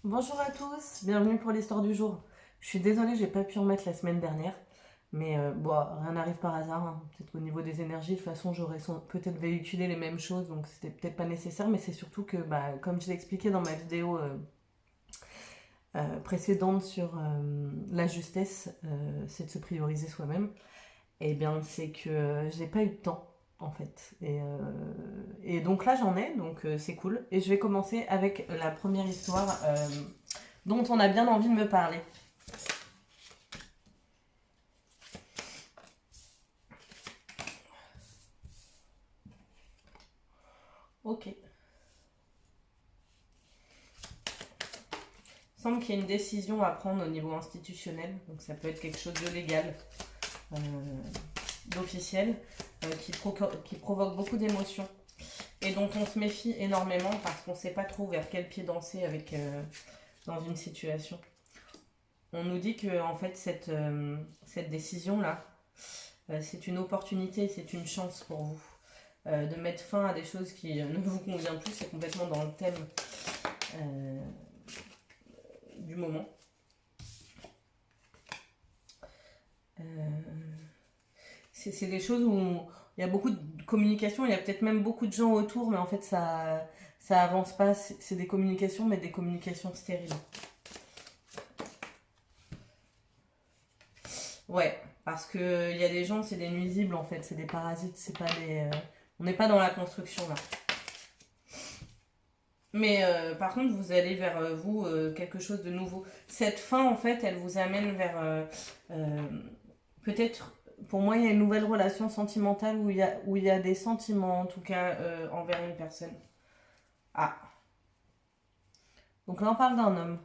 Bonjour à tous, bienvenue pour l'histoire du jour. Je suis désolée, j'ai pas pu en mettre la semaine dernière, mais bon, rien n'arrive par hasard, hein. Peut-être qu'au niveau des énergies, de toute façon, j'aurais peut-être véhiculé les mêmes choses, donc c'était peut-être pas nécessaire, mais c'est surtout que, bah, comme je l'ai expliqué dans ma vidéo précédente sur la justesse, c'est de se prioriser soi-même. Et bien, c'est que j'ai pas eu de temps, en fait. Et donc là, j'en ai, donc c'est cool. Et je vais commencer avec la première histoire dont on a bien envie de me parler. Ok. Il semble qu'il y ait une décision à prendre au niveau institutionnel, donc ça peut être quelque chose de légal, euh, d'officiel, qui provoque beaucoup d'émotions et dont on se méfie énormément parce qu'on ne sait pas trop vers quel pied danser dans une situation. On nous dit que en fait cette décision-là, c'est une opportunité, c'est une chance pour vous de mettre fin à des choses qui ne vous conviennent plus, c'est complètement dans le thème euh, du moment. Euh, c'est des choses où il y a beaucoup de communication, il y a peut-être même beaucoup de gens autour, mais en fait ça avance pas. C'est des communications, mais des communications stériles. Ouais, parce que il y a des gens, c'est des nuisibles en fait, c'est des parasites, c'est pas des. On n'est pas dans la construction là. Mais par contre, vous allez vers vous quelque chose de nouveau. Cette fin, en fait, elle vous amène vers euh, peut-être. Pour moi, il y a une nouvelle relation sentimentale où il y a des sentiments, en tout cas, envers une personne. Ah, donc là, on parle d'un homme.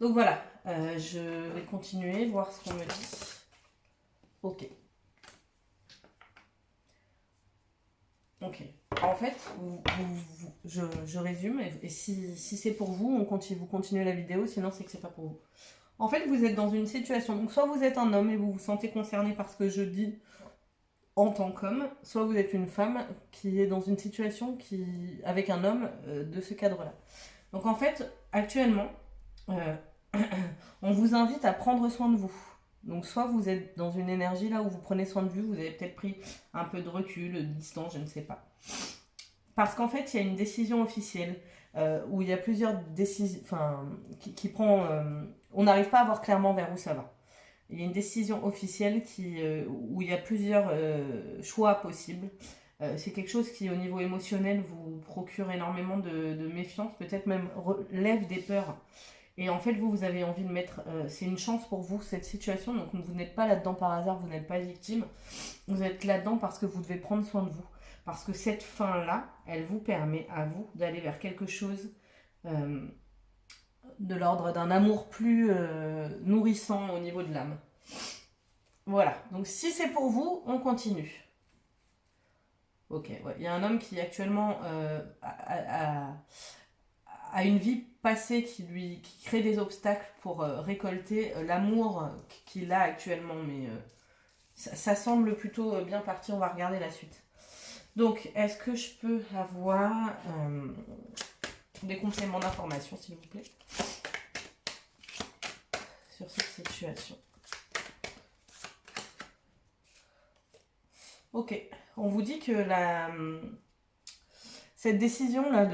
Donc voilà, je vais continuer, voir ce qu'on me dit. Ok, ok. En fait, je résume, et si c'est pour vous, vous continuez la vidéo, sinon c'est que c'est pas pour vous. En fait, vous êtes dans une situation, donc soit vous êtes un homme et vous vous sentez concerné par ce que je dis en tant qu'homme, soit vous êtes une femme qui est dans une situation avec un homme de ce cadre-là. Donc en fait, actuellement, euh, on vous invite à prendre soin de vous. Donc soit vous êtes dans une énergie là où vous prenez soin de vous, vous avez peut-être pris un peu de recul, de distance, je ne sais pas. Parce qu'en fait, il y a une décision officielle où il y a plusieurs décisions, enfin, qui prend. On n'arrive pas à voir clairement vers où ça va. Il y a une décision officielle où il y a plusieurs choix possibles. C'est quelque chose qui, au niveau émotionnel, vous procure énormément de méfiance, peut-être même lève des peurs. Et en fait, vous avez envie de mettre. C'est une chance pour vous, cette situation. Donc, vous n'êtes pas là-dedans par hasard, vous n'êtes pas victime. Vous êtes là-dedans parce que vous devez prendre soin de vous. Parce que cette fin-là, elle vous permet à vous d'aller vers quelque chose euh, de l'ordre d'un amour plus nourrissant au niveau de l'âme. Voilà, donc si c'est pour vous, on continue. Ok, ouais. Il y a un homme qui actuellement a une vie passée qui crée des obstacles pour récolter l'amour qu'il a actuellement, mais ça semble plutôt bien parti, on va regarder la suite. Donc, est-ce que je peux avoir des compléments d'information, s'il vous plaît, sur cette situation? Ok, on vous dit que cette décision-là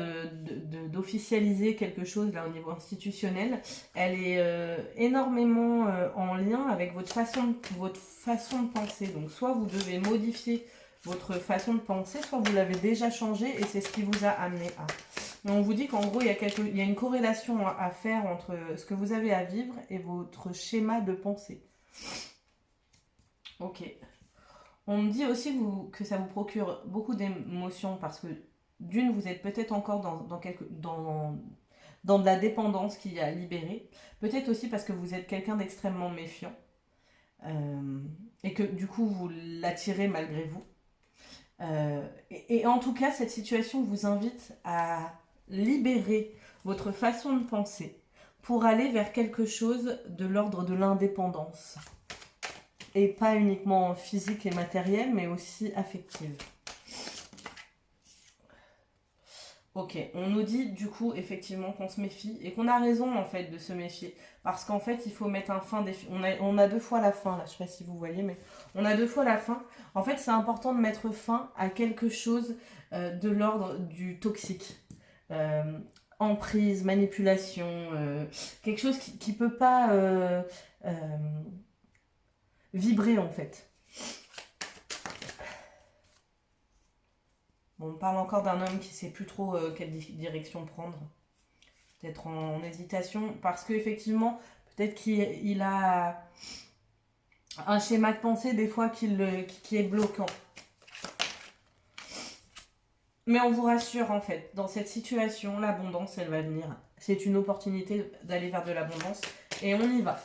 d'officialiser quelque chose là, au niveau institutionnel, elle est énormément en lien avec votre façon de penser. Donc soit vous devez modifier votre façon de penser, soit vous l'avez déjà changé et c'est ce qui vous a amené à. Mais on vous dit qu'en gros, il y a une corrélation à faire entre ce que vous avez à vivre et votre schéma de pensée. Ok. On me dit aussi que ça vous procure beaucoup d'émotions parce que d'une, vous êtes peut-être encore dans de la dépendance qui a libéré. Peut-être aussi parce que vous êtes quelqu'un d'extrêmement méfiant euh, et que du coup vous l'attirez malgré vous. Et en tout cas, cette situation vous invite à libérer votre façon de penser pour aller vers quelque chose de l'ordre de l'indépendance. Et pas uniquement physique et matérielle, mais aussi affective. Ok, on nous dit du coup effectivement qu'on se méfie et qu'on a raison en fait de se méfier parce qu'en fait il faut mettre un fin on a deux fois la fin là, je sais pas si vous voyez mais on a deux fois la fin. En fait c'est important de mettre fin à quelque chose de l'ordre du toxique. Euh, Emprise, manipulation, quelque chose qui peut pas euh, vibrer en fait. Bon, on parle encore d'un homme qui sait plus trop quelle direction prendre. Peut-être en hésitation, parce qu'effectivement, peut-être qu'il a un schéma de pensée des fois qui est bloquant. Mais on vous rassure en fait, dans cette situation, l'abondance, elle va venir. C'est une opportunité d'aller vers de l'abondance et on y va.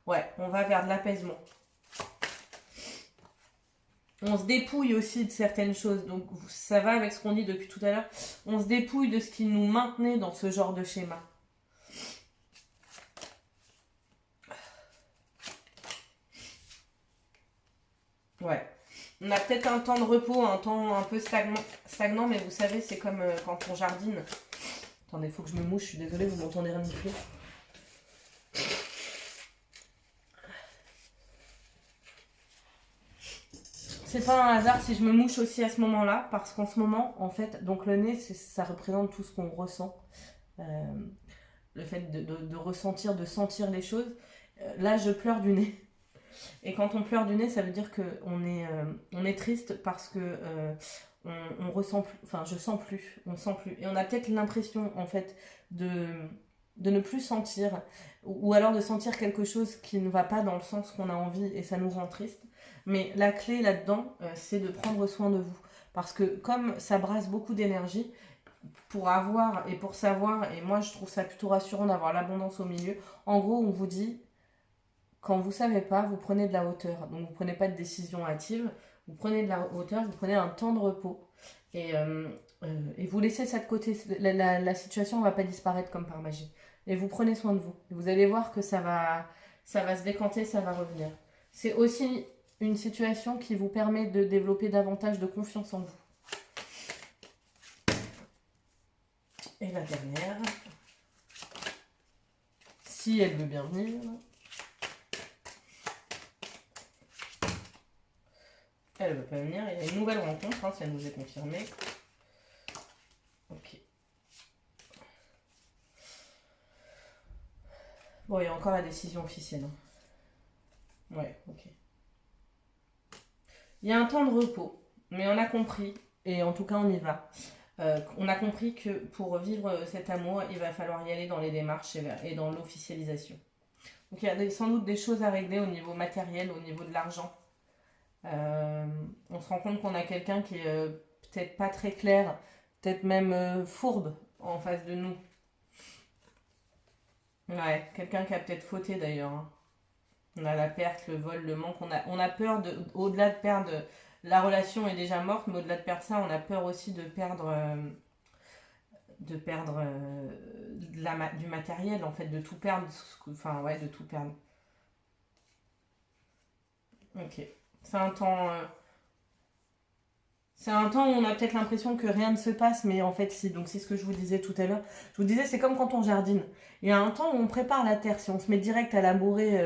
Ouais, on va vers de l'apaisement. On se dépouille aussi de certaines choses, donc ça va avec ce qu'on dit depuis tout à l'heure. On se dépouille de ce qui nous maintenait dans ce genre de schéma. Ouais. On a peut-être un temps de repos, un temps un peu stagnant, mais vous savez, c'est comme quand on jardine. Attendez, il faut que je me mouche, je suis désolée, vous m'entendez renifler. C'est pas un hasard si je me mouche aussi à ce moment-là, parce qu'en ce moment, en fait, donc le nez, ça représente tout ce qu'on ressent. Euh, le fait de ressentir, de sentir les choses. Là, je pleure du nez. Et quand on pleure du nez, ça veut dire on est triste parce que on ressent plus, enfin je sens plus, on sent plus. Et on a peut-être l'impression en fait de, de ne plus sentir, ou alors de sentir quelque chose qui ne va pas dans le sens qu'on a envie et ça nous rend triste. Mais la clé là-dedans, c'est de prendre soin de vous. Parce que comme ça brasse beaucoup d'énergie, pour avoir et pour savoir, et moi je trouve ça plutôt rassurant d'avoir l'abondance au milieu, en gros on vous dit quand vous savez pas, vous prenez de la hauteur. Donc vous prenez pas de décision hâtive, vous prenez de la hauteur, vous prenez un temps de repos. Et vous laissez ça de côté. La situation ne va pas disparaître comme par magie. Et vous prenez soin de vous. Et vous allez voir que ça va se décanter, ça va revenir. C'est aussi une situation qui vous permet de développer davantage de confiance en vous. Et la dernière, si elle veut bien venir. Elle ne veut pas venir. Il y a une nouvelle rencontre, hein, ça nous est confirmé. Ok. Bon, il y a encore la décision officielle. Ouais, ok. Il y a un temps de repos, mais on a compris, et en tout cas on y va. On a compris que pour vivre cet amour, il va falloir y aller dans les démarches et dans l'officialisation. Donc il y a sans doute des choses à régler au niveau matériel, au niveau de l'argent. On se rend compte qu'on a quelqu'un qui est peut-être pas très clair, peut-être même fourbe en face de nous. Ouais, quelqu'un qui a peut-être fauté d'ailleurs, hein. On a la perte, le vol, le manque. On a peur au-delà de perdre, la relation est déjà morte, mais au-delà de perdre ça, on a peur aussi de perdre du matériel, en fait, de tout perdre. Enfin, ouais, de tout perdre. Ok. C'est un temps. C'est un temps où on a peut-être l'impression que rien ne se passe, mais en fait, si. Donc, c'est ce que je vous disais tout à l'heure. Je vous disais, c'est comme quand on jardine. Il y a un temps où on prépare la terre. Si on se met direct à labourer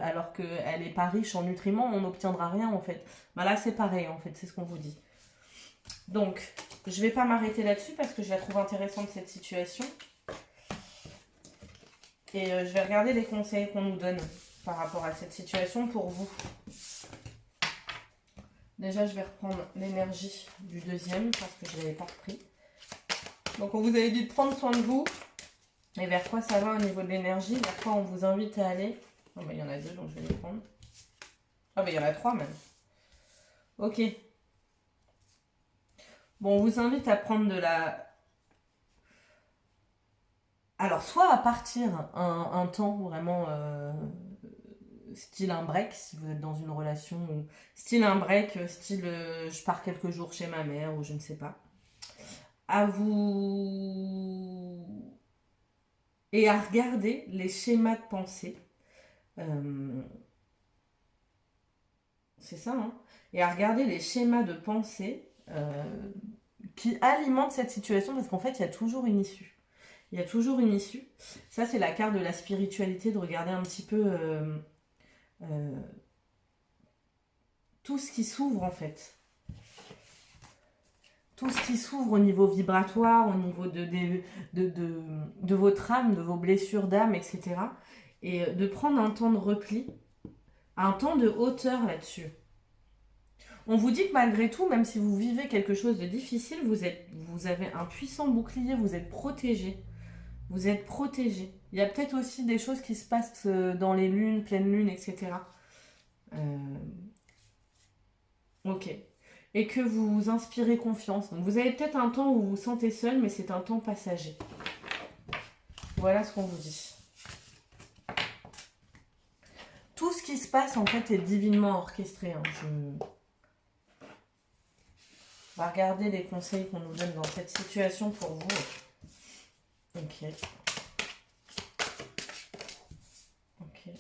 alors qu'elle n'est pas riche en nutriments, on n'obtiendra rien, en fait. Bah là, c'est pareil, en fait. C'est ce qu'on vous dit. Donc, je vais pas m'arrêter là-dessus parce que je la trouve intéressante, cette situation. Et je vais regarder les conseils qu'on nous donne par rapport à cette situation pour vous. Déjà, je vais reprendre l'énergie du deuxième parce que je ne l'avais pas repris. Donc, on vous avait dit de prendre soin de vous. Et vers quoi ça va au niveau de l'énergie? Vers quoi on vous invite à aller? Oh, bah, il y en a deux, donc je vais les prendre. Ah, bah, il y en a trois même. Ok. Bon, on vous invite à prendre de la... Alors, soit à partir un temps vraiment... style un break, si vous êtes dans une relation, ou style un break, style je pars quelques jours chez ma mère, ou je ne sais pas. À vous... Et à regarder les schémas de pensée. C'est ça, hein. Et à regarder les schémas de pensée qui alimente cette situation parce qu'en fait, il y a toujours une issue. Il y a toujours une issue. Ça, c'est la carte de la spiritualité, de regarder un petit peu tout ce qui s'ouvre en fait. Tout ce qui s'ouvre au niveau vibratoire, au niveau de votre âme, de vos blessures d'âme, etc. Et de prendre un temps de repli, un temps de hauteur là-dessus. On vous dit que malgré tout, même si vous vivez quelque chose de difficile, vous avez un puissant bouclier, vous êtes protégé. Vous êtes protégé. Il y a peut-être aussi des choses qui se passent dans les lunes, pleines lunes, etc. Ok. Et que vous inspirez confiance. Donc vous avez peut-être un temps où vous vous sentez seul, mais c'est un temps passager. Voilà ce qu'on vous dit. Tout ce qui se passe en fait est divinement orchestré. Hein. On va regarder les conseils qu'on nous donne dans cette situation pour vous. Ok. Ok.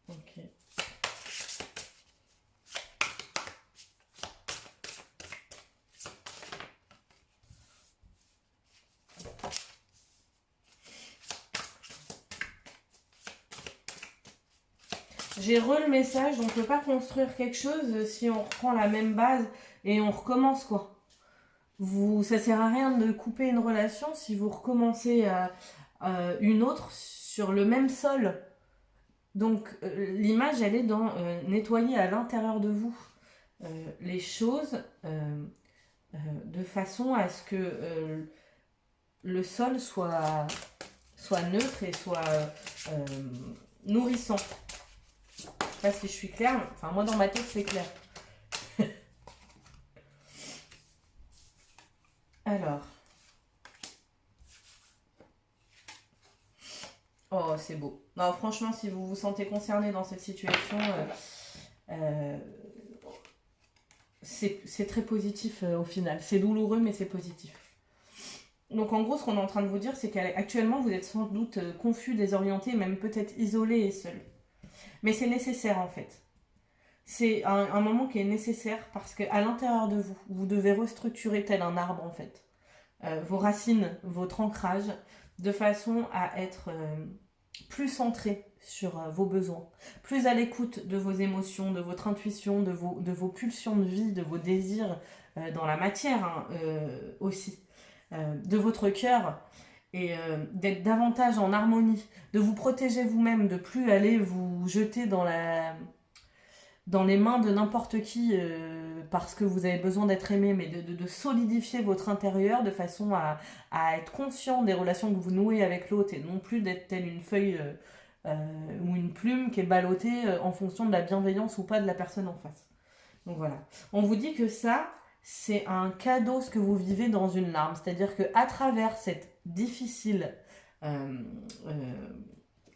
Ok. J'ai re le message, on ne peut pas construire quelque chose si on reprend la même base et on recommence quoi. Ça sert à rien de couper une relation si vous recommencez une autre sur le même sol. Donc l'image elle est dans nettoyer à l'intérieur de vous les choses de façon à ce que le sol soit neutre et soit nourrissant. Je sais pas si je suis claire, enfin moi dans ma tête c'est clair. Alors. Oh c'est beau. Non franchement si vous vous sentez concerné dans cette situation, c'est très positif au final. C'est douloureux mais c'est positif. Donc en gros ce qu'on est en train de vous dire c'est qu'actuellement vous êtes sans doute confus, désorienté, même peut-être isolé et seul. Mais c'est nécessaire en fait. C'est un moment qui est nécessaire parce qu'à l'intérieur de vous, vous devez restructurer tel un arbre en fait. Vos racines, votre ancrage, de façon à être plus centré sur vos besoins, plus à l'écoute de vos émotions, de votre intuition, de vos pulsions de vie, de vos désirs dans la matière hein, aussi, de votre cœur et d'être davantage en harmonie, de vous protéger vous-même, de plus aller vous jeter dans les mains de n'importe qui parce que vous avez besoin d'être aimé, mais de solidifier votre intérieur de façon à être conscient des relations que vous nouez avec l'autre et non plus d'être telle une feuille ou une plume qui est ballottée en fonction de la bienveillance ou pas de la personne en face. Donc voilà. On vous dit que ça, c'est un cadeau ce que vous vivez dans une larme. C'est-à-dire qu'à travers cette difficile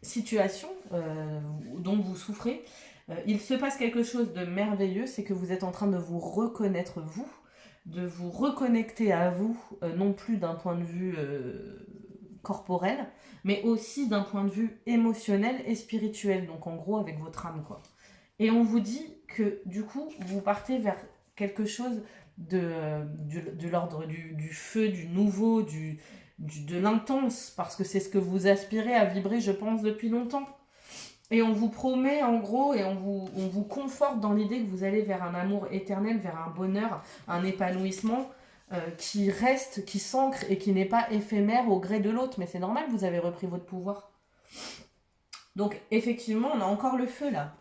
situation dont vous souffrez, il se passe quelque chose de merveilleux, c'est que vous êtes en train de vous reconnaître vous, de vous reconnecter à vous, non plus d'un point de vue corporel, mais aussi d'un point de vue émotionnel et spirituel, donc en gros avec votre âme quoi. Et on vous dit que du coup, vous partez vers quelque chose de l'ordre du feu, du nouveau, de l'intense, parce que c'est ce que vous aspirez à vibrer, je pense, depuis longtemps. Et on vous promet en gros, et on vous conforte dans l'idée que vous allez vers un amour éternel, vers un bonheur, un épanouissement qui reste, qui s'ancre et qui n'est pas éphémère au gré de l'autre. Mais c'est normal, vous avez repris votre pouvoir. Donc effectivement, on a encore le feu là.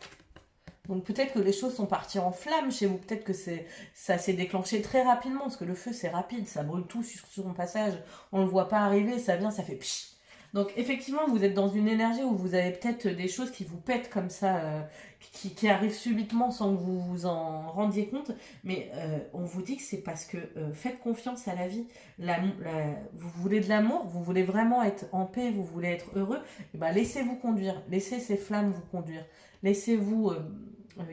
Donc peut-être que les choses sont parties en flammes chez vous, peut-être que ça s'est déclenché très rapidement, parce que le feu c'est rapide, ça brûle tout sur son passage, on ne le voit pas arriver, ça vient, ça fait pchit. Donc effectivement vous êtes dans une énergie où vous avez peut-être des choses qui vous pètent comme ça, qui arrivent subitement sans que vous vous en rendiez compte, mais on vous dit que c'est parce que faites confiance à la vie, vous voulez de l'amour, vous voulez vraiment être en paix, vous voulez être heureux, et ben laissez-vous conduire, laissez ces flammes vous conduire, laissez-vous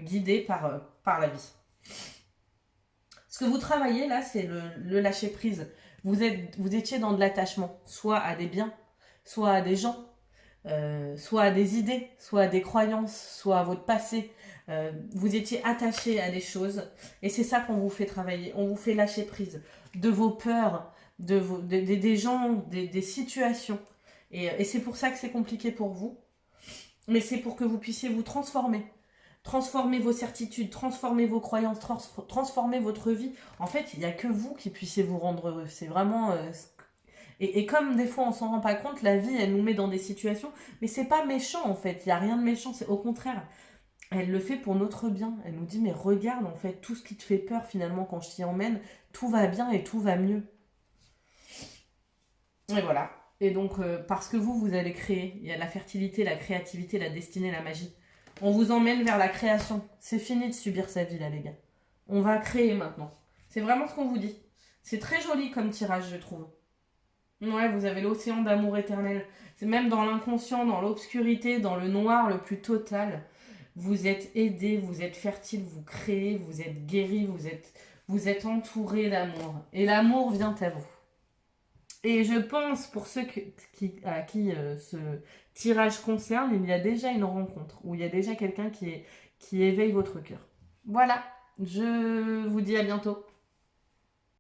guider par la vie. Ce que vous travaillez là, c'est le lâcher prise. Vous étiez dans de l'attachement, soit à des biens, soit à des gens, soit à des idées, soit à des croyances, soit à votre passé. Vous étiez attaché à des choses et c'est ça qu'on vous fait travailler. On vous fait lâcher prise de vos peurs, des gens, des situations. Et c'est pour ça que c'est compliqué pour vous. Mais c'est pour que vous puissiez vous transformer. Transformer vos certitudes, transformer vos croyances, transformer votre vie. En fait, il n'y a que vous qui puissiez vous rendre heureux. C'est vraiment... et comme des fois on s'en rend pas compte, la vie elle nous met dans des situations, mais c'est pas méchant en fait, il y a rien de méchant, c'est au contraire, elle le fait pour notre bien. Elle nous dit mais regarde en fait tout ce qui te fait peur finalement quand je t'y emmène, tout va bien et tout va mieux. Et voilà. Et donc parce que vous allez créer, il y a la fertilité, la créativité, la destinée, la magie. On vous emmène vers la création. C'est fini de subir sa vie là les gars. On va créer maintenant. C'est vraiment ce qu'on vous dit. C'est très joli comme tirage je trouve. Ouais, vous avez l'océan d'amour éternel. C'est même dans l'inconscient, dans l'obscurité, dans le noir le plus total. Vous êtes aidé, vous êtes fertile, vous créez, vous êtes guéri, vous êtes entouré d'amour. Et l'amour vient à vous. Et je pense, pour ceux à qui ce tirage concerne, il y a déjà une rencontre, où il y a déjà quelqu'un qui éveille votre cœur. Voilà, je vous dis à bientôt.